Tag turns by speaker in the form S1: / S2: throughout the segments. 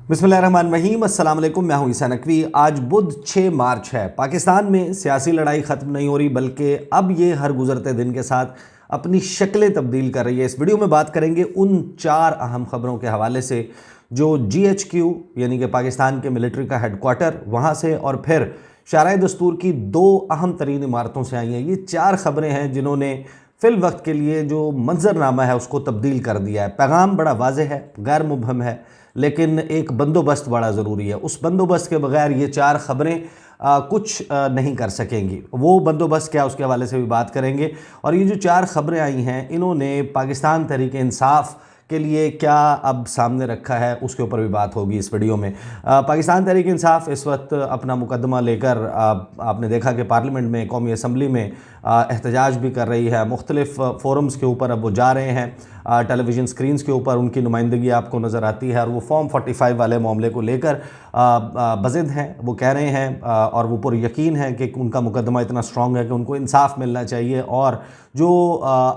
S1: बिस्मिल्लाहिर्रहमानिर्रहीम, अस्सलाम वालेकुम। मैं हूं ईसा नकवी। आज बुध 6 मार्च है। पाकिस्तान में सियासी लड़ाई ख़त्म नहीं हो रही, बल्कि अब ये हर गुजरते दिन के साथ अपनी शक्लें तब्दील कर रही है। इस वीडियो में बात करेंगे उन 4 अहम खबरों के हवाले से जो GHQ यानी कि पाकिस्तान के मिलिट्री का हेडक्वार्टर वहाँ से और फिर शाराए दस्तूर की 2 अहम तरीन इमारतों से आई हैं। ये 4 खबरें हैं जिन्होंने फिल वक्त के लिए जो मंजरनामा है उसको तब्दील कर दिया है। पैगाम बड़ा वाज़ेह है, गैर मुबहम है, लेकिन एक बंदोबस्त बड़ा ज़रूरी है। उस बंदोबस्त के बगैर ये 4 खबरें कुछ नहीं कर सकेंगी। वो बंदोबस्त क्या, उसके हवाले से भी बात करेंगे। और ये जो 4 खबरें आई हैं, इन्होंने पाकिस्तान तहरीक इंसाफ के लिए क्या अब सामने रखा है, उसके ऊपर भी बात होगी इस वीडियो में। पाकिस्तान तहरीक इंसाफ इस वक्त अपना मुकदमा लेकर आपने देखा कि पार्लियामेंट में, कौमी असम्बली में एहतजाज भी कर रही है। मुख्तलिफ फोरम्स के ऊपर अब वो जा रहे हैं, टेलीविज़न स्क्रीन्स के ऊपर उनकी नुमाइंदगी आपको नज़र आती है। और वो फॉर्म 45 वाले मामले को लेकर बज़िद हैं। वो कह रहे हैं और वो पूरी यकीन है कि उनका मुकदमा इतना स्ट्रॉन्ग है कि उनको इंसाफ मिलना चाहिए। और जो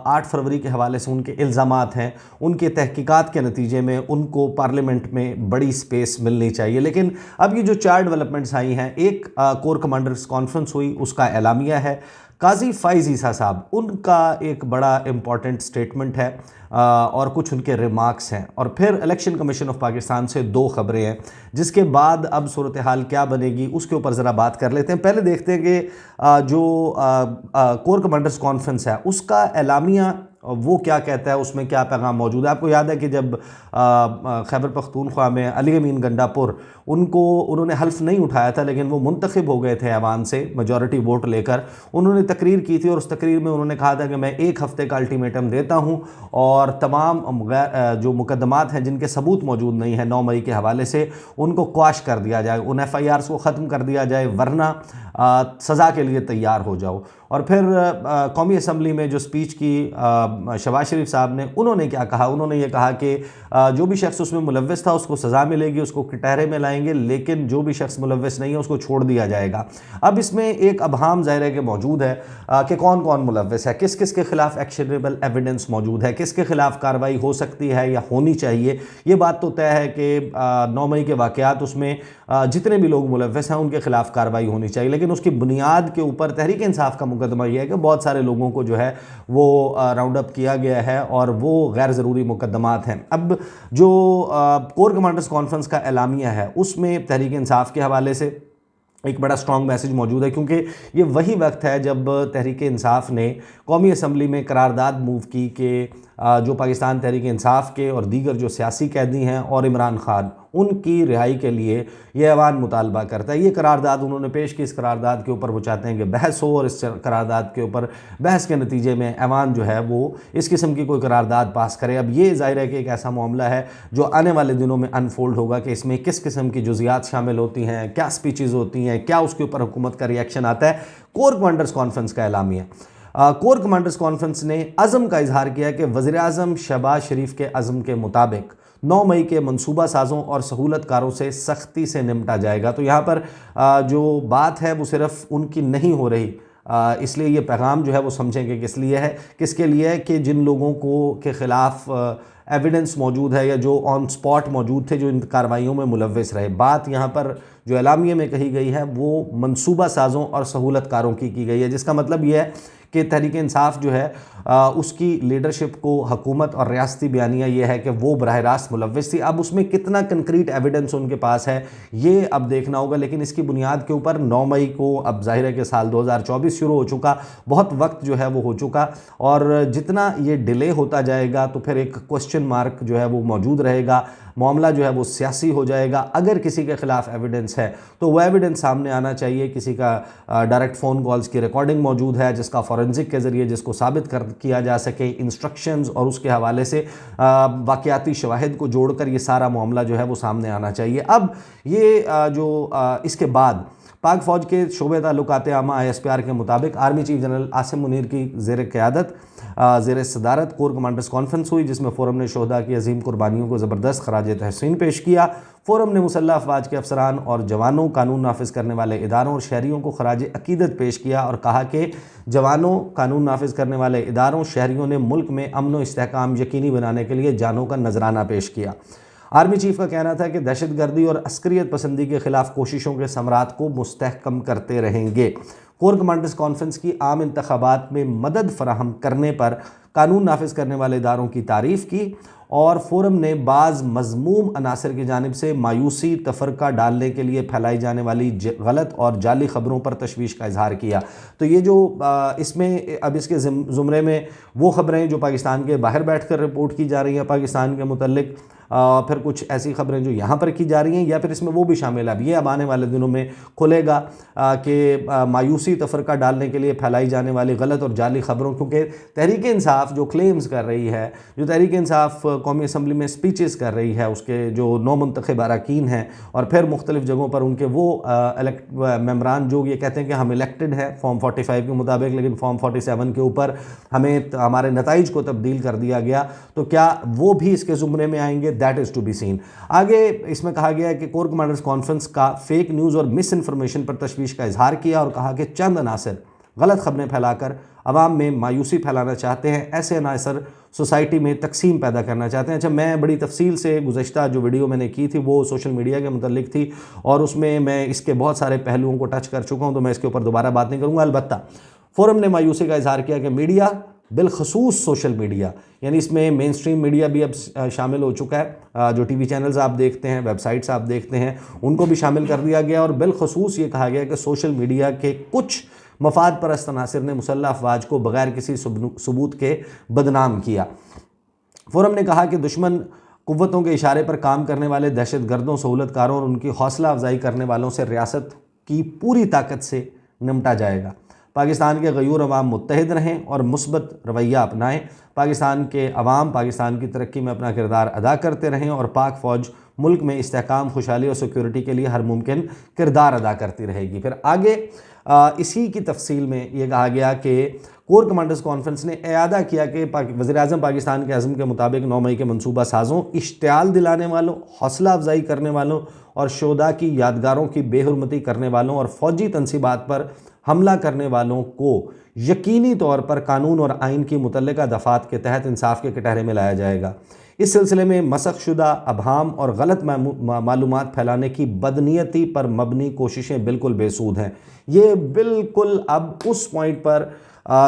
S1: 8 फरवरी के हवाले से उनके इल्ज़ामात हैं, उनके तहकीकात के नतीजे में उनको पार्लियामेंट में बड़ी स्पेस मिलनी चाहिए। लेकिन अब ये जो 4 डेवलपमेंट्स आई हैं, एक कोर कमांडर्स कॉन्फ्रेंस हुई, उसका एलामिया है। काजी फ़ाइज़ ईसा साहब, उनका एक बड़ा इम्पॉर्टेंट स्टेटमेंट है और कुछ उनके रिमार्क्स हैं। और फिर इलेक्शन कमीशन ऑफ पाकिस्तान से 2 खबरें हैं, जिसके बाद अब सूरत हाल क्या बनेगी उसके ऊपर ज़रा बात कर लेते हैं। पहले देखते हैं कि जो कोर कमांडर्स कॉन्फ्रेंस है उसका एलामिया वो क्या कहता है, उसमें क्या पैगाम मौजूद है। आपको याद है कि जब खैबर पख्तूनख्वा में अली अमीन गंडापुर उन्होंने हल्फ नहीं उठाया था, लेकिन वो मुंतखब हो गए थे ऐवान से मेजॉरिटी वोट लेकर। उन्होंने तकरीर की थी और उस तकरीर में उन्होंने कहा था कि मैं 1 हफ़्ते का अल्टीमेटम देता हूँ और तमाम जो मुकदमात हैं जिनके सबूत मौजूद नहीं है 9 मई के हवाले से, उनको क्वाश कर दिया जाए, उन FIRs को ख़त्म कर दिया जाए, वरना सज़ा के लिए तैयार हो जाओ। और फिर कौमी असम्बली में जो स्पीच की शहबाज शरीफ साहब ने, उन्होंने क्या कहा, उन्होंने ये कहा कि जो भी शख्स उसमें मुलव्वस था उसको सज़ा मिलेगी, उसको कटहरे में लाएंगे, लेकिन जो भी शख्स मुलव्वस नहीं है उसको छोड़ दिया जाएगा। अब इसमें एक अबहाम ज़ाहिर है कि मौजूद है कि कौन कौन मुलव्वस है, किस किस के खिलाफ एक्शनेबल एविडेंस मौजूद है, किसके खिलाफ कार्रवाई हो सकती है या होनी चाहिए। ये बात तो तय है कि 9 मई के वाक़यात, उसमें जितने भी लोग मुलव्वस हैं उनके खिलाफ कार्रवाई होनी चाहिए। लेकिन उसकी बुनियाद के ऊपर तहरीक इंसाफ का मुकदमा यह है कि बहुत सारे लोगों को जो है वो राउंड अप किया गया है और वो गैर ज़रूरी मुकदमात हैं। अब जो कोर कमांडर्स कॉन्फ्रेंस का एलामिया है उसमें तहरीक इंसाफ के हवाले से एक बड़ा स्ट्रॉन्ग मैसेज मौजूद है, क्योंकि ये वही वक्त है जब तहरीक इंसाफ ने कौमी असम्बली में करारदाद मूव की कि जो पाकिस्तान तहरीक इंसाफ के और दीगर जो सियासी कैदी हैं और इमरान खान, उनकी रिहाई के लिए ये ऐवान मुतालबा करता है। ये करारदाद उन्होंने पेश की। इस करारदाद के ऊपर वो चाहते हैं कि बहस हो और इस करारदाद के ऊपर बहस के नतीजे में ऐवान जो है वो इस किस्म की कोई करारदाद पास करे। अब ये ज़ाहिर है कि एक ऐसा मामला है जो आने वाले दिनों में अनफोल्ड होगा कि इसमें किस किस्म की जुज़ियात शामिल होती हैं, क्या स्पीचेज़ होती हैं, क्या उसके ऊपर हुकूमत का रिएक्शन आता है। कोर कमांडर्स कॉन्फ्रेंस का एलामिया, कोर कमांडर्स कॉन्फ्रेंस ने अज़म का इजहार किया कि वज़ीर-ए-आज़म शहबाज शरीफ के अज़म के मुताबिक 9 मई के मनसूबा साज़ों और सहूलतकारों से सख्ती से निपटा जाएगा। तो यहाँ पर जो बात है वो सिर्फ उनकी नहीं हो रही, इसलिए ये पैगाम जो है वो समझेंगे किस लिए है, किसके लिए है कि जिन लोगों को के ख़िलाफ़ एविडेंस मौजूद है या जो ऑन स्पॉट मौजूद थे, जो इन कार्रवाइयों में मुलव्वस रहे। बात यहाँ पर जो एलामिया में कही गई है वो मनसूबा साज़ों और सहूलतकारों की गई है, जिसका मतलब ये है कि तहरीक इंसाफ जो है उसकी लीडरशिप को हुकूमत और रियासती बयानिया ये है कि वो बराह रास्त मुलव्वस थी। अब उसमें कितना कंक्रीट एविडेंस उनके पास है ये अब देखना होगा, लेकिन इसकी बुनियाद के ऊपर 9 मई को अब ज़ाहिर है कि साल 2024 शुरू हो चुका, बहुत वक्त जो है वो हो चुका। और जितना ये डिले होता जाएगा तो फिर एक क्वेश्चन मार्क जो है वो मौजूद रहेगा, मामला जो है वो सियासी हो जाएगा। अगर किसी के खिलाफ एविडेंस है तो वह एविडेंस सामने आना चाहिए। किसी का डायरेक्ट फ़ोन कॉल्स की रिकॉर्डिंग मौजूद है जिसका फॉरेंसिक के ज़रिए जिसको साबित किया जा सके, इंस्ट्रक्शंस और उसके हवाले से वाक़याती शवाहिद को जोड़कर ये सारा मामला जो है वो सामने आना चाहिए। अब ये इसके बाद पाक फ़ौज के शोबे ताल्लुकात आमा ISPR के मुताबिक army chief general Asim Munir की ज़ेर क़यादत ज़ेर सदारत कोर कमांडर्स कॉन्फ्रेंस हुई, जिसमें फ़ोरम ने शोहदा की अजीम कुर्बानियों को ज़बरदस्त खराज तहसीन पेश किया। फ़ोरम ने मुसल्लह अफ़वाज के अफसरान और जवानों, कानून नाफिज करने वाले इदारों और शहरियों को खराज अकीदत पेश किया और कहा कि जवानों, कानून नाफिज करने वाले इदारों, शहरियों ने मुल्क में अमन व इस्तेहकाम यकीनी बनाने के लिए जानों का नजराना पेश किया। आर्मी चीफ का कहना था कि दहशतगर्दी और अस्करियत पसंदी के खिलाफ कोशिशों के समरात को मुस्तहकम करते रहेंगे। कोर कमांडर्स कॉन्फ्रेंस की आम इंतखाबात में मदद फराहम करने पर कानून नाफिज करने वाले इदारों की तारीफ की और फोरम ने बाज़ मज़मूम अनासर की जानिब से मायूसी तफरका डालने के लिए फैलाई जाने वाली गलत और जाली खबरों पर तशवीश का इजहार किया। तो ये जो इसमें अब इसके ज़ुमरे में वो ख़बरें जो पाकिस्तान के बाहर बैठ कर रिपोर्ट की जा रही हैं पाकिस्तान के मुतल्लिक, फिर कुछ ऐसी खबरें जो यहाँ पर की जा रही हैं, या फिर इसमें वो भी शामिल है। अब ये अब आने वाले दिनों में खुलेगा कि मायूसी तफरका डालने के लिए फैलाई जाने वाली गलत और जाली खबरों, क्योंकि तहरीक इंसाफ जो क्लेम्स कर रही है, जो तहरीक इंसाफ कौमी असम्बली में स्पीचेस कर रही है, उसके जो नौ मुंतखब अरकान हैं और फिर मुख्तलिफ जगहों पर उनके वो मेम्बरान जो ये कहते हैं कि हम इलेक्टेड हैं फॉर्म 45 के मुताबिक, लेकिन फॉर्म 47 के ऊपर हमें हमारे नताइज को तब्दील कर दिया गया, तो क्या वो भी इसके ज़ुमरे में आएंगे? That is to be seen. आगे इसमें कहा गया है कि कोर कमांडर्स कॉन्फ्रेंस का फेक न्यूज़ और मिस इन्फॉर्मेशन पर तशवीश का इजहार किया और कहा कि चंद अनासर गलत खबरें फैलाकर अवाम में मायूसी फैलाना चाहते हैं, ऐसे अनासर सोसाइटी में तकसीम पैदा करना चाहते हैं। अच्छा, मैं बड़ी तफसील से गुज़श्ता जो वीडियो मैंने की थी वो सोशल मीडिया के मुतल्लिक थी और उसमें मैं इसके बहुत सारे पहलुओं को टच कर चुका हूँ, तो मैं इसके ऊपर दोबारा बात नहीं करूँगा। अलबत्ता फोरम ने मायूसी का इजहार किया कि मीडिया, बिलखसूस सोशल मीडिया, यानी इसमें मेन स्ट्रीम मीडिया भी अब शामिल हो चुका है, जो टीवी चैनल्स आप देखते हैं, वेबसाइट्स आप देखते हैं, उनको भी शामिल कर दिया गया और बिलखसूस ये कहा गया कि सोशल मीडिया के कुछ मफाद परस्त अनासिर ने मुसल्लह अफवाज को बगैर किसी सबूत के बदनाम किया। फोरम ने कहा कि दुश्मन कुव्वतों के इशारे पर काम करने वाले दहशतगर्दों, सहूलतकारों और उनकी हौसला अफजाई करने वालों से रियासत की पूरी ताकत से निपटा जाएगा। पाकिस्तान के गयूर अवाम मुत्तहिद रहें और मुस्बत रवैया अपनाएं। पाकिस्तान के अवाम पाकिस्तान की तरक्की में अपना किरदार अदा करते रहें और पाक फ़ौज मुल्क में इस्तेहकाम, खुशहाली और सिक्योरिटी के लिए हर मुमकिन किरदार अदा करती रहेगी। फिर आगे इसी की तफसील में ये कहा गया कि कोर कमांडर्स कॉन्फ्रेंस ने इयादा किया कि वज़ीर-ए-आज़म पाकिस्तान के अज़्म के मुताबिक 9 मई के मनसूबा साज़ों, इश्तियाल दिलाने वालों, हौसला अफजाई करने वालों और शोदा की यादगारों की बेहुरमती करने वालों और फ़ौजी तनसीबात पर हमला करने वालों को यकीनी तौर पर कानून और आइन की मुतल्लिका दफ़ात के तहत इंसाफ के कटहरे में लाया जाएगा। इस सिलसिले में मसख़शुदा, अबहाम और गलत मालूमात फैलाने की बदनीयती पर मबनी कोशिशें बिल्कुल बेसूद हैं। ये बिल्कुल अब उस पॉइंट पर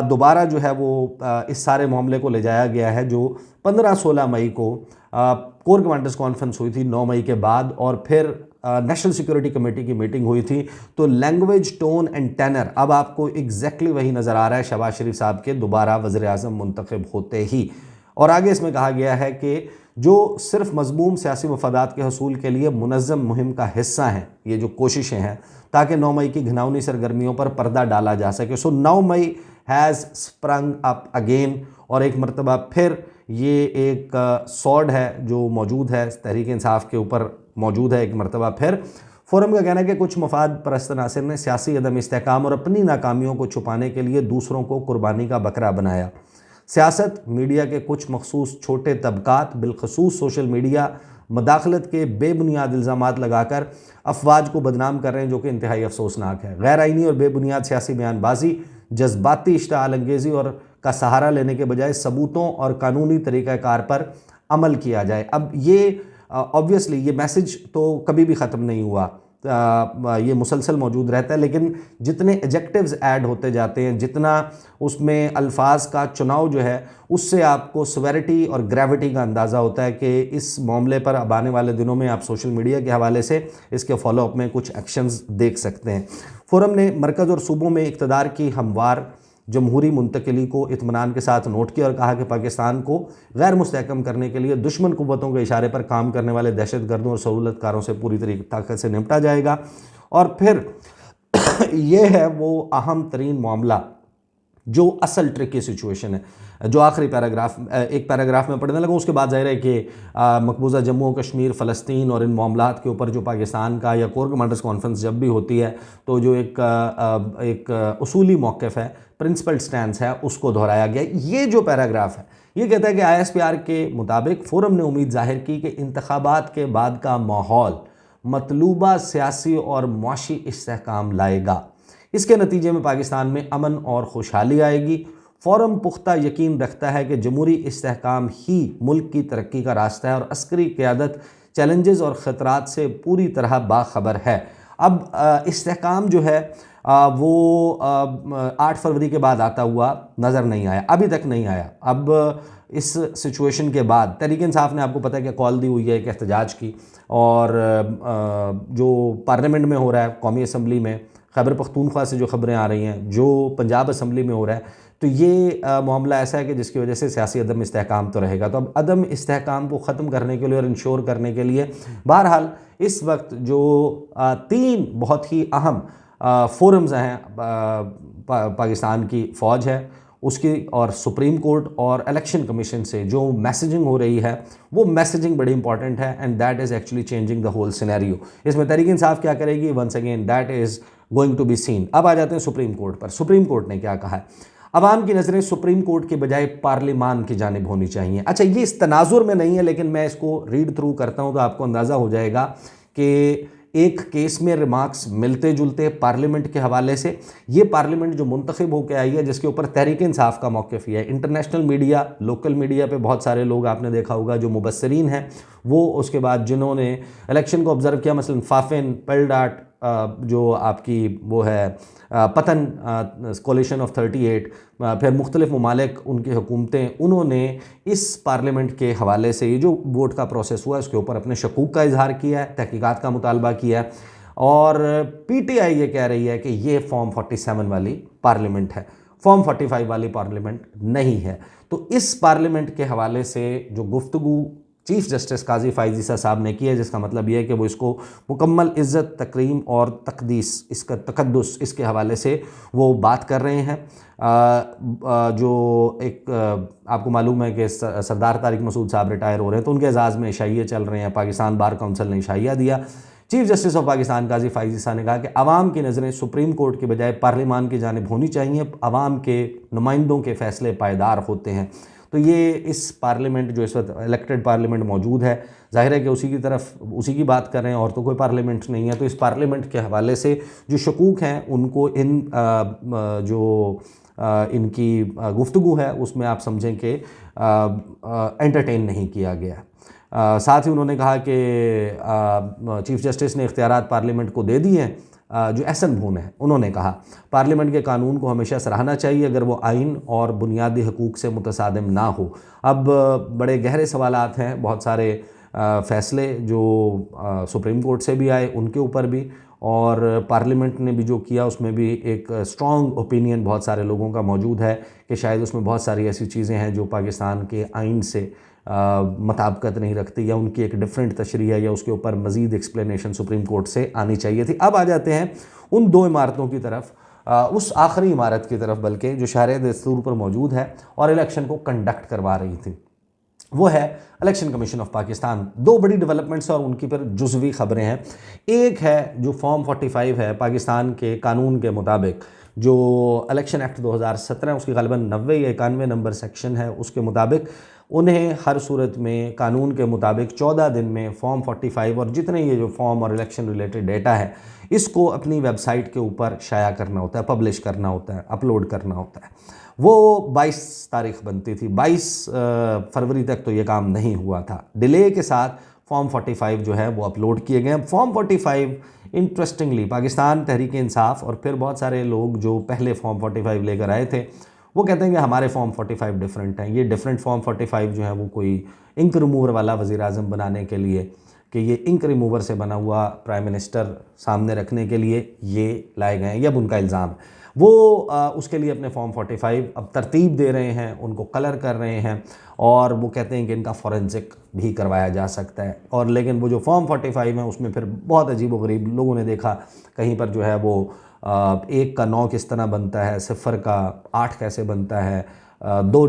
S1: दोबारा जो है वो इस सारे मामले को ले जाया गया है जो 15-16 मई को कोर कमांडर्स कॉन्फ्रेंस हुई थी 9 मई के बाद, और फिर नेशनल सिक्योरिटी कमेटी की मीटिंग हुई थी। तो लैंग्वेज, टोन एंड टेनर अब आपको एग्जैक्टली वही नज़र आ रहा है शहबाज शरीफ साहब के दोबारा वज़ीर-ए-आज़म मुंतखब होते ही। और आगे इसमें कहा गया है कि जो सिर्फ मज़मूम सियासी मफादात के हसूल के लिए मुनज़्ज़म मुहिम का हिस्सा हैं, ये जो कोशिशें हैं ताकि 9 मई की घिनौनी सरगर्मियों पर पर्दा डाला जा सके। सो 9 मई हैज़ स्प्रंग अप अगेन, और एक मरतबा फिर ये एक सॉर्ड है जो मौजूद है तहरीक इंसाफ के ऊपर मौजूद है। एक मरतबा फिर फोरम का कहना है कि कुछ मफाद परस्त नासिर ने सियासी अदम इस्तेहकाम और अपनी नाकामियों को छुपाने के लिए दूसरों को कुर्बानी का बकरा बनाया। सियासत, मीडिया के कुछ मखसूस छोटे तबकात, बिलखसूस सोशल मीडिया, मदाखलत के बेबुनियाद इल्ज़ामात लगाकर अफवाज को बदनाम कर रहे हैं, जो कि इंतहाई अफसोसनाक है। गैर आइनी और बेबुनियाद सियासी बयानबाजी, जज्बाती इश्तिआल अंगेज़ी और का सहारा लेने के बजाय सबूतों और कानूनी तरीक़ाकार पर अमल किया जाए। अब ये ऑब्वियसली ये मैसेज तो कभी भी ख़त्म नहीं हुआ, ये मुसलसल मौजूद रहता है, लेकिन जितने एडजेक्टिव्स ऐड होते जाते हैं, जितना उसमें अल्फाज का चुनाव जो है, उससे आपको सेवेरिटी और ग्रेविटी का अंदाज़ा होता है कि इस मामले पर अब आने वाले दिनों में आप सोशल मीडिया के हवाले से इसके फॉलोअप में कुछ एक्शंस देख सकते हैं। फोरम ने मरकज़ और सूबों में इक़्तिदार की हमवार जमहूरी मुंतकिली को इत्मीनान के साथ नोट किया और कहा कि पाकिस्तान को गैर मुस्तहकम करने के लिए दुश्मन कुव्वतों के इशारे पर काम करने वाले दहशतगर्दों और सहूलतकारों से पूरी ताकत से निपटा जाएगा। और फिर ये है वो अहम तरीन मामला जो असल ट्रिकी सिचुएशन है, जो आखिरी एक पैराग्राफ में पढ़ने लगा। उसके बाद जाहिर है कि मकबूजा जम्मू और कश्मीर, फ़लस्तीन और इन मामलात के ऊपर जो पाकिस्तान का या कोर कमांडर्स कॉन्फ्रेंस जब भी होती है तो जो एक उसूली मौक़िफ़ है, प्रिंसिपल स्टैंस है, उसको दोहराया गया। ये जो पैराग्राफ है ये कहता है कि ISPR के मुताबिक फ़ोरम ने उम्मीद ज़ाहिर की कि इंतखाबात के बाद का माहौल मतलूबा सियासी और मुआशी इस्तेहकाम लाएगा। इसके नतीजे में पाकिस्तान में अमन और खुशहाली आएगी। फ़ोरम पुख्ता यकीन रखता है कि जमहूरी इस्तेहकाम ही मुल्क की तरक्की का रास्ता है और अस्करी क़यादत चैलेंजेस और ख़तरात से पूरी तरह बाखबर है। अब इस्तेहकाम जो है वो 8 फरवरी के बाद आता हुआ नज़र नहीं आया, अभी तक नहीं आया। अब इस सिचुएशन के बाद तहरीक इंसाफ ने, आपको पता है कि कॉल दी हुई है एक एहतजाज की, और जो पार्लियामेंट में हो रहा है, कौमी असम्बली में खैबर पख्तूनख्वा से जो ख़बरें आ रही हैं, जो पंजाब असम्बली में हो रहा है, तो ये मामला ऐसा है कि जिसकी वजह से सियासी अदम इस्तेहकाम तो रहेगा। तो अब अदम इस्तेहकाम को ख़त्म करने के लिए और इंश्योर करने के लिए बहरहाल इस वक्त जो 3 बहुत ही अहम फोरम्स हैं, पाकिस्तान की फ़ौज है उसकी, और सुप्रीम कोर्ट और इलेक्शन कमीशन से जो मैसेजिंग हो रही है, वो मैसेजिंग बड़ी इंपॉर्टेंट है, and that is actually changing the whole scenario. इसमें तहरीक इंसाफ क्या करेगी, once again that is going to be seen. अब आ जाते हैं सुप्रीम कोर्ट पर। सुप्रीम कोर्ट ने क्या कहा है? अवाम की नज़रें सुप्रीम कोर्ट के बजाय पार्लियामान की जानिब होनी चाहिए। अच्छा, ये इस तनाजुर में नहीं है, लेकिन मैं इसको रीड थ्रू करता हूँ तो आपको अंदाज़ा हो जाएगा कि एक केस में रिमार्क्स मिलते जुलते पार्लियामेंट के हवाले से। ये पार्लियामेंट जो मुंतखब होकर आई है, जिसके ऊपर तहरीक इंसाफ का मौक़िफ़ है, इंटरनेशनल मीडिया, लोकल मीडिया पे बहुत सारे लोग आपने देखा होगा जो मुबस्सरीन हैं, वो उसके बाद जिन्होंने इलेक्शन को ऑब्ज़र्व किया, मसलन फाफिन, पेल्डाट, जो आपकी वो है पतन कोलिशन ऑफ 38, फिर मुख्तलिफ ममालिक, उनकी हुकूमतें, उन्होंने इस पार्लियामेंट के हवाले से ये जो वोट का प्रोसेस हुआ इसके ऊपर अपने शकूक का इजहार किया है, तहकीकात का मुतालबा किया है। और PTI ये कह रही है कि ये फॉर्म 47 वाली पार्लियामेंट है, फॉर्म 45 वाली पार्लियामेंट नहीं है। तो इस पार्लियामेंट के हवाले से जो गुफ्तगू चीफ जस्टिस काजी फाइज़ साहब ने की है, जिसका मतलब यह है कि वो इसको मुकम्मल इज़्ज़त, तकरीम और तकदीस, इसका तकद्दुस, इसके हवाले से वो बात कर रहे हैं। जो एक आपको मालूम है कि सरदार तारिक मसूद साहब रिटायर हो रहे हैं, तो उनके एजाज़ में इशाइये चल रहे हैं। पाकिस्तान बार काउंसिल ने इशाइया दिया। चीफ जस्टिस ऑफ पाकिस्तान काजी फाइज़ साहब ने कहा कि अवाम की नज़रें सुप्रीम कोर्ट के बजाय पार्लियामान की जानिब होनी चाहिए, अवाम के नुमाइंदों के फ़ैसले पायदार होते हैं। तो ये इस पार्लियामेंट जो इस वक्त इलेक्टेड पार्लियामेंट मौजूद है, जाहिर है कि उसी की तरफ, उसी की बात कर रहे हैं, और तो कोई पार्लियामेंट नहीं है। तो इस पार्लियामेंट के हवाले से जो शकूक हैं उनको इनकी गुफ्तगू है उसमें आप समझें कि एंटरटेन नहीं किया गया। साथ ही उन्होंने कहा कि चीफ जस्टिस ने इख्तियारात पार्लियामेंट को दे दिए हैं। जो एहसन भून है, उन्होंने कहा पार्लियामेंट के कानून को हमेशा सराहना चाहिए अगर वो आइन और बुनियादी हकूक़ से मुतसादिम ना हो। अब बड़े गहरे सवालात हैं, बहुत सारे फ़ैसले जो सुप्रीम कोर्ट से भी आए उनके ऊपर भी, और पार्लियामेंट ने भी जो किया उसमें भी एक स्ट्रॉन्ग ओपिनियन बहुत सारे लोगों का मौजूद है कि शायद उसमें बहुत सारी ऐसी चीज़ें हैं जो पाकिस्तान के आइन से मुताबिकत नहीं रखती, या उनकी एक डिफरेंट तशरीह है, या उसके ऊपर मज़ीद एक्सप्लेनेशन सुप्रीम कोर्ट से आनी चाहिए थी। अब आ जाते हैं उन 2 इमारतों की तरफ, उस आखिरी इमारत की तरफ बल्कि जो शहर दस्तूर पर मौजूद है और इलेक्शन को कंडक्ट करवा रही थी, वो है इलेक्शन कमीशन ऑफ पाकिस्तान। 2 बड़ी डेवलपमेंट्स और उनकी पर जुज़वी ख़बरें हैं। एक है जो फॉर्म 45 है, पाकिस्तान के कानून के मुताबिक जो इलेक्शन एक्ट 2017 उसकी ग़ालिबन 90 या 91 नंबर सेक्शन है, उसके मुताबिक उन्हें हर सूरत में कानून के मुताबिक 14 दिन में फॉर्म 45 और जितने ये जो फॉर्म और इलेक्शन रिलेटेड डेटा है इसको अपनी वेबसाइट के ऊपर शाया करना होता है, पब्लिश करना होता है, अपलोड करना होता है। वो 22 तारीख बनती थी, 22 फरवरी तक तो ये काम नहीं हुआ था। डिले के साथ फॉर्म 45 जो है वो अपलोड किए गए। फॉर्म 45 इंटरेस्टिंगली पाकिस्तान तहरीक इंसाफ और फिर बहुत सारे लोग जो पहले फॉर्म 45 लेकर आए थे वो कहते हैं कि हमारे फॉर्म 45 डिफरेंट हैं। ये डिफरेंट फॉर्म 45 जो है वो कोई इंक रिमूवर वाला वज़ीर आज़म बनाने के लिए, कि ये इंक रिमूवर से बना हुआ प्राइम मिनिस्टर सामने रखने के लिए ये लाए गए हैं, ये अब उनका इल्ज़ाम है। वो उसके लिए अपने फॉर्म 45 अब तरतीब दे रहे हैं, उनको कलर कर रहे हैं, और वो कहते हैं कि इनका फॉरेंसिक भी करवाया जा सकता है। और लेकिन वो जो फॉर्म 45 है उसमें फिर बहुत अजीब व गरीब लोगों ने देखा, कहीं पर जो है वो 1 का 9 किस तरह बनता है, 0 का 8 कैसे बनता है, 2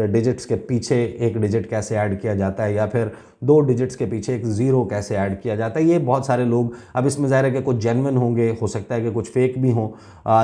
S1: डिजिट्स के पीछे 1 डिजिट कैसे ऐड किया जाता है, या फिर 2 डिजिट्स के पीछे 1 ज़ीरो कैसे ऐड किया जाता है। ये बहुत सारे लोग, अब इसमें ज़ाहिर है कि कुछ जेन्युइन होंगे, हो सकता है कि कुछ फेक भी हों,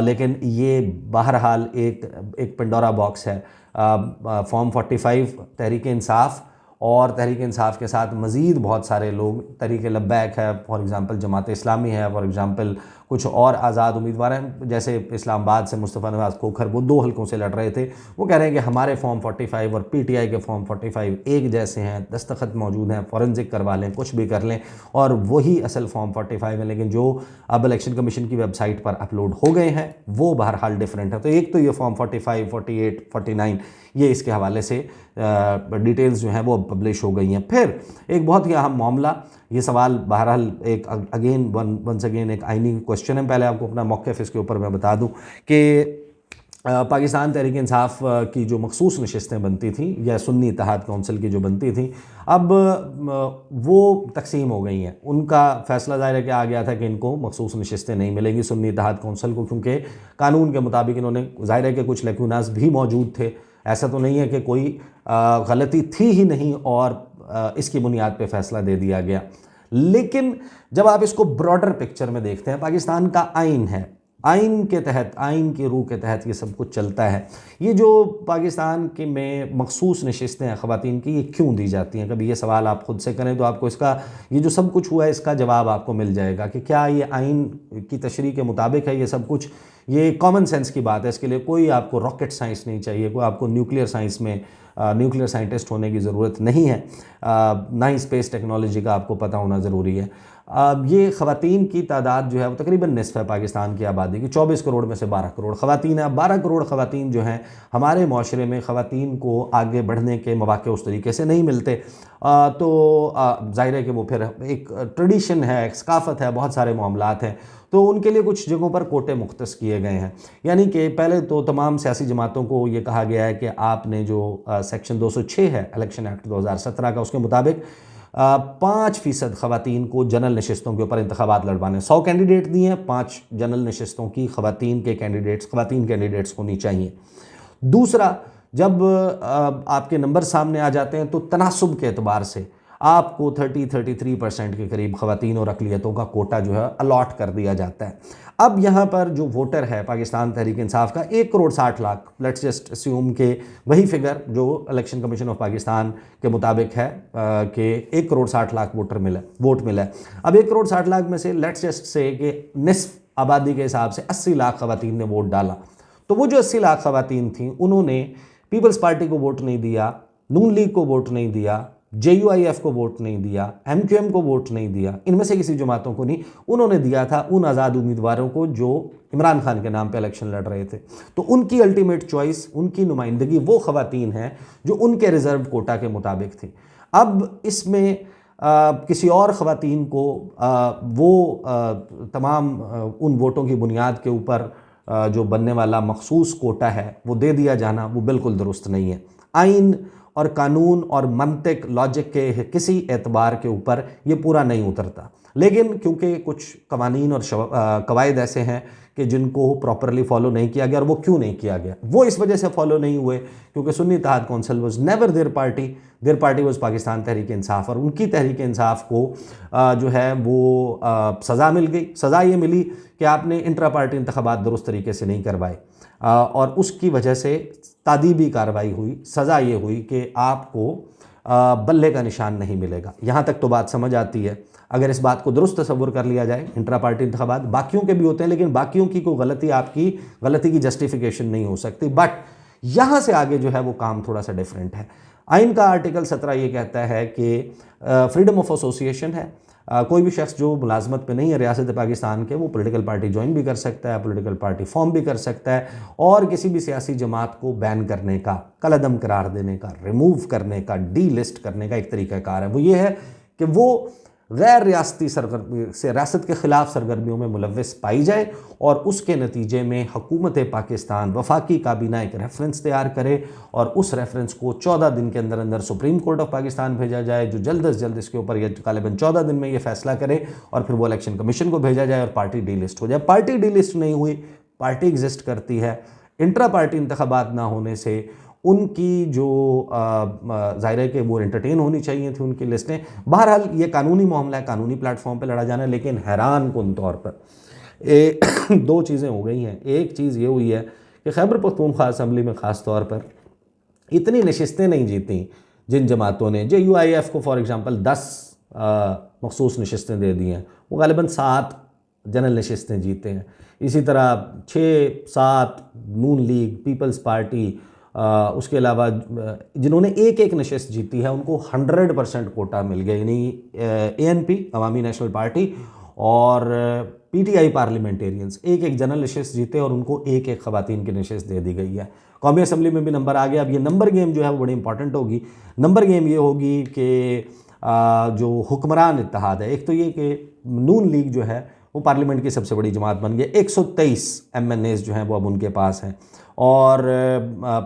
S1: लेकिन ये बहरहाल एक पेंडोरा बॉक्स है। फॉर्म 45 तहरीक इंसाफ और तहरीक इंसाफ के साथ मज़ीद बहुत सारे लोग, तहरीक लब्बैक है फॉर एग्ज़ाम्पल, जमात इस्लामी है फॉर एग्ज़ाम्पल, कुछ और आज़ाद उम्मीदवार हैं जैसे इस्लामाबाद से मुस्तफ़ा नवाज़ खोखर, वो 2 हलकों से लड़ रहे थे। वो कह रहे हैं कि हमारे फॉर्म 45 और पीटीआई के फॉर्म 45 एक जैसे हैं, दस्तखत मौजूद हैं, फॉरेंसिक करवा लें, कुछ भी कर लें और वही असल फॉर्म 45 है, लेकिन जो अब इलेक्शन कमीशन की वेबसाइट पर अपलोड हो गए हैं वो बहरहाल डिफरेंट है। तो एक तो ये फॉर्म 45, 48, 49 ये इसके हवाले से डिटेल्स जो हैं वो पब्लिश हो गई हैं। फिर एक बहुत ही अहम मामला, ये सवाल बहरहाल एक अगेन वंस अगेन एक आइनी क्वेश्चन है, पहले आपको अपना मौक़िफ़ इसके ऊपर मैं बता दूं कि पाकिस्तान तहरीक इंसाफ की जो मखसूस नशिस्तें बनती थीं या सुन्नी इत्तेहाद कौंसिल की जो बनती थीं, अब वो तकसीम हो गई हैं। उनका फ़ैसला ज़ाहिर है कि आ गया था कि इनको मखसूस नशिस्तें नहीं मिलेंगी सुन्नी इत्तेहाद कौंसिल को, क्योंकि कानून के मुताबिक इन्होंने, ज़ाहिर है कि कुछ लैकूनास भी मौजूद थे, ऐसा तो नहीं है कि कोई गलती थी ही नहीं और इसकी बुनियाद पे फ़ैसला दे दिया गया। लेकिन जब आप इसको ब्रॉडर पिक्चर में देखते हैं, पाकिस्तान का आइन है, आइन के तहत, आइन की रूह के तहत ये सब कुछ चलता है। ये जो पाकिस्तान के में मखसूस नशिस्तें हैं ख़वातीन की, ये क्यों दी जाती हैं? कभी ये सवाल आप ख़ुद से करें तो आपको इसका, ये जो सब कुछ हुआ है इसका जवाब आपको मिल जाएगा कि क्या ये आइन की तशरीह के मुताबिक है ये सब कुछ। ये कॉमन सेंस की बात है, इसके लिए कोई आपको रॉकेट साइंस नहीं चाहिए, कोई आपको न्यूक्लियर साइंस में न्यूक्लियर साइंटिस्ट होने की ज़रूरत नहीं है, ना ही स्पेस टेक्नोलॉजी का आपको पता होना ज़रूरी है। ये ख़वातीन की तादाद जो है वो तकरीबन निस्फ़ है पाकिस्तान की आबादी की, 24 करोड़ में से 12 करोड़ ख़वातीन है। 12 करोड़ ख़वातीन जो हैं हमारे माशरे में, ख़वातीन को आगे बढ़ने के मौक़े उस तरीके से नहीं मिलते। तो ज़ाहिर है कि वो फिर एक ट्रेडिशन है, एक सकाफ़त है, बहुत सारे मामलात हैं, तो उनके लिए कुछ जगहों पर कोटे मुख्तस किए गए हैं। यानी कि पहले तो तमाम सियासी जमातों को ये कहा गया है कि आपने जो सेक्शन 206 है इलेक्शन एक्ट 2017 का, उसके मुताबिक 5% ख़वातीन को जनरल नशिस्तों के ऊपर इंतखाबात लड़वाने, 100 कैंडिडेट दिए हैं, 5 जनरल नशिस्तों की ख़वातीन कैंडिडेट्स होनी चाहिए। दूसरा, जब आपके नंबर सामने आ जाते हैं तो तनासुब के एतबार से आपको 33% के करीब ख़वातीन और अक़लियतों का कोटा जो है अलॉट कर दिया जाता है। अब यहाँ पर जो वोटर है पाकिस्तान तहरीक इंसाफ का 1 crore 60 lakh, let's just assume के वही फिगर जो इलेक्शन कमीशन ऑफ पाकिस्तान के मुताबिक है कि 1 करोड़ 60 लाख वोट मिला है। अब 1 करोड़ 60 लाख में से लेट्स जस्ट से कि निस्फ आबादी के हिसाब से 80 लाख ख़वातीन ने वोट डाला, तो वो जो 80 लाख ख़वातीन थीं उन्होंने पीपल्स पार्टी को वोट नहीं दिया, नून लीग को वोट नहीं दिया, JUIF को वोट नहीं दिया, MQM को वोट नहीं दिया, इनमें से किसी जमातों को नहीं। उन्होंने दिया था उन आज़ाद उम्मीदवारों को जो इमरान खान के नाम पे इलेक्शन लड़ रहे थे। तो उनकी अल्टीमेट चॉइस, उनकी नुमाइंदगी वो ख़वातीन हैं जो उनके रिज़र्व कोटा के मुताबिक थी। अब इसमें किसी और ख़वातीन को तमाम उन वोटों की बुनियाद के ऊपर जो बनने वाला मखसूस कोटा है वो दे दिया जाना, वो बिल्कुल दुरुस्त नहीं है। आइन और कानून और मंतिक, लॉजिक के किसी एतबार के ऊपर ये पूरा नहीं उतरता। लेकिन क्योंकि कुछ कवानीन और कवायद ऐसे हैं कि जिनको प्रॉपरली फॉलो नहीं किया गया, और वो क्यों नहीं किया गया, वो इस वजह से फॉलो नहीं हुए क्योंकि Sunni Ittehad council was never their party was Pakistan Tehreek Insaf, और उनकी तहरीक इंसाफ को जो है वो सज़ा मिल गई। सज़ा ये मिली कि आपने इंट्रा पार्टी इंतखाबात दुरुस्त तरीके से नहीं करवाए, और उसकी वजह से तादीबी कार्रवाई हुई। सज़ा ये हुई कि आपको बल्ले का निशान नहीं मिलेगा। यहाँ तक तो बात समझ आती है। अगर इस बात को दुरुस्त तस्वुर कर लिया जाए, इंट्रा पार्टी इंतखाबात बाकियों के भी होते हैं, लेकिन बाकियों की कोई गलती आपकी गलती की जस्टिफिकेशन नहीं हो सकती। बट यहाँ से आगे जो है वो काम थोड़ा सा डिफरेंट है। आइन का आर्टिकल 17 ये कहता है कि फ्रीडम ऑफ एसोसिएशन है, कोई भी शख्स जो मुलाजमत पे नहीं है रियासत पाकिस्तान के, वो पॉलिटिकल पार्टी ज्वाइन भी कर सकता है, पॉलिटिकल पार्टी फॉर्म भी कर सकता है, और किसी भी सियासी जमात को बैन करने का, कलअदम करार देने का, रिमूव करने का, डी लिस्ट करने का एक तरीक़ाकार है। वो ये है कि वो गैर रियासती रियासत के ख़िलाफ़ सरगर्मियों में मुलव्वस पाई जाए, और उसके नतीजे में हुकूमत पाकिस्तान वफाकी काबीना एक रेफरेंस तैयार करे, और उस रेफरेंस को 14 दिन के अंदर अंदर सुप्रीम कोर्ट ऑफ पाकिस्तान भेजा जाए, जो जल्द अज जल्द इसके ऊपर ये गालिबन 14 दिन में ये फैसला करे, और फिर वो इलेक्शन कमीशन को भेजा जाए और पार्टी डी लिस्ट हो जाए। पार्टी डी लिस्ट नहीं हुई, पार्टी एग्जिस्ट करती है। इंट्रा पार्टी इंतखाबात ना होने से उनकी जो ज़ाहिर है कि वो एंटरटेन होनी चाहिए थी उनकी लिस्टें। बहरहाल ये कानूनी मामला है, कानूनी प्लेटफॉर्म पे लड़ा जाना है। लेकिन हैरान कुन तौर पर 2 चीज़ें हो गई हैं। एक चीज़ ये हुई है कि खैबर पख्तूनख्वा असम्बली में ख़ास तौर पर इतनी नशिस्तें नहीं जीती जिन जमातों ने JUIF को फॉर एग्ज़ाम्पल 10 मखसूस नशस्तें दे दी हैं, वो गालिबन 7 जनरल नशस्तें जीते हैं। इसी तरह 6-7 नून लीग, पीपल्स पार्टी, उसके अलावा जिन्होंने एक एक नशस्त जीती है उनको 100% कोटा मिल गया, यानी ANP अवामी नेशनल पार्टी और PTI पार्लियामेंटेरियंस एक एक जनरल नशस्त जीते और उनको एक एक ख़वातीन की नशस्त दे दी गई है। कौमी असम्बली में भी नंबर आ गया। अब ये नंबर गेम जो है वो बड़ी इंपॉर्टेंट होगी। नंबर गेम ये होगी कि जो हुक्मरान इत्तेहाद है, एक तो ये कि नून लीग जो है वो पार्लियामेंट की सबसे बड़ी जमात बन गई, 123 MNAs जो हैं वो अब उनके पास हैं, और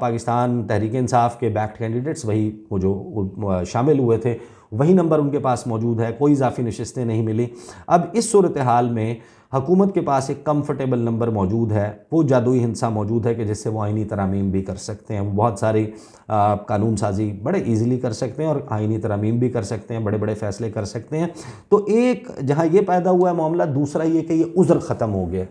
S1: पाकिस्तान तहरीक इंसाफ के बैक्ड कैंडिडेट्स वही वो जो शामिल हुए थे वही नंबर उनके पास मौजूद है, कोई इजाफी नशस्तें नहीं मिली। अब इस सूरत हाल में हुकूमत के पास एक कंफर्टेबल नंबर मौजूद है, वो जादुई हिंसा मौजूद है कि जिससे वो आइनी तरामीम भी कर सकते हैं, वो बहुत सारी कानून साजी बड़े इजीली कर सकते हैं और आइनी तरामीम भी कर सकते हैं, बड़े बड़े फ़ैसले कर सकते हैं। तो एक जहाँ ये पैदा हुआ है मामला, दूसरा ये कि ये उज़्र ख़त्म हो गया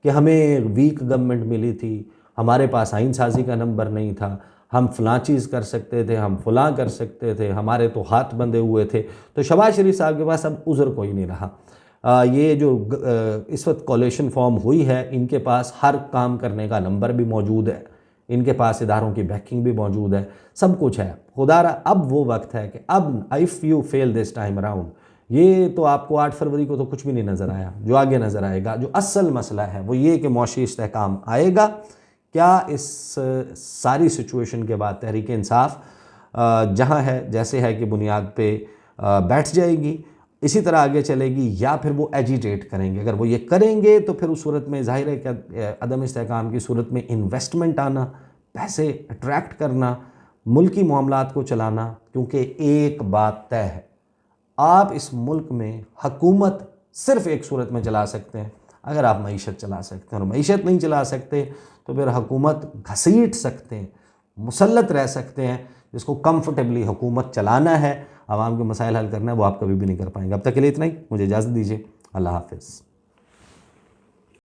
S1: कि हमें वीक गवर्नमेंट मिली थी, हमारे पास आइन साजी का नंबर नहीं था, हम फ़लाँ चीज़ कर सकते थे, हम फ़लाँ कर सकते थे, हमारे तो हाथ बंधे हुए थे। तो शहबाज शरीफ साहब के पास अब उज़्र कोई नहीं रहा। ये जो इस वक्त कोalition फॉर्म हुई है, इनके पास हर काम करने का नंबर भी मौजूद है, इनके पास इदारों की बैकिंग भी मौजूद है, सब कुछ है। खुदारा अब वो वक्त है कि अब if you fail this time around, ये तो आपको 8 फरवरी को तो कुछ भी नहीं नज़र आया, जो आगे नज़र आएगा, जो असल मसला है वो ये कि मौशी इस्तेहकाम आएगा क्या। इस सारी सिचुएशन के बाद तहरीक इंसाफ जहाँ है जैसे है कि बुनियाद पे बैठ जाएगी, इसी तरह आगे चलेगी, या फिर वो एजिटेट करेंगे। अगर वो ये करेंगे तो फिर उस सूरत में ज़ाहिर है कि अदम इस्तेहकाम की सूरत में इन्वेस्टमेंट आना, पैसे अट्रैक्ट करना, मुल्की मामलात को चलाना, क्योंकि एक बात तय है, आप इस मुल्क में हुकूमत सिर्फ एक सूरत में चला सकते हैं, अगर आप मईशत चला सकते हैं, और मईशत नहीं चला सकते तो फिर हुकूमत घसीट सकते हैं, मुसल्लत रह सकते हैं। जिसको कंफर्टेबली हुकूमत चलाना है, आवाम के मसाइल हल करना है, वो आप कभी भी नहीं कर पाएंगे। अब तक के लिए इतना ही, मुझे इजाज़त दीजिए। अल्लाह हाफ़िज़।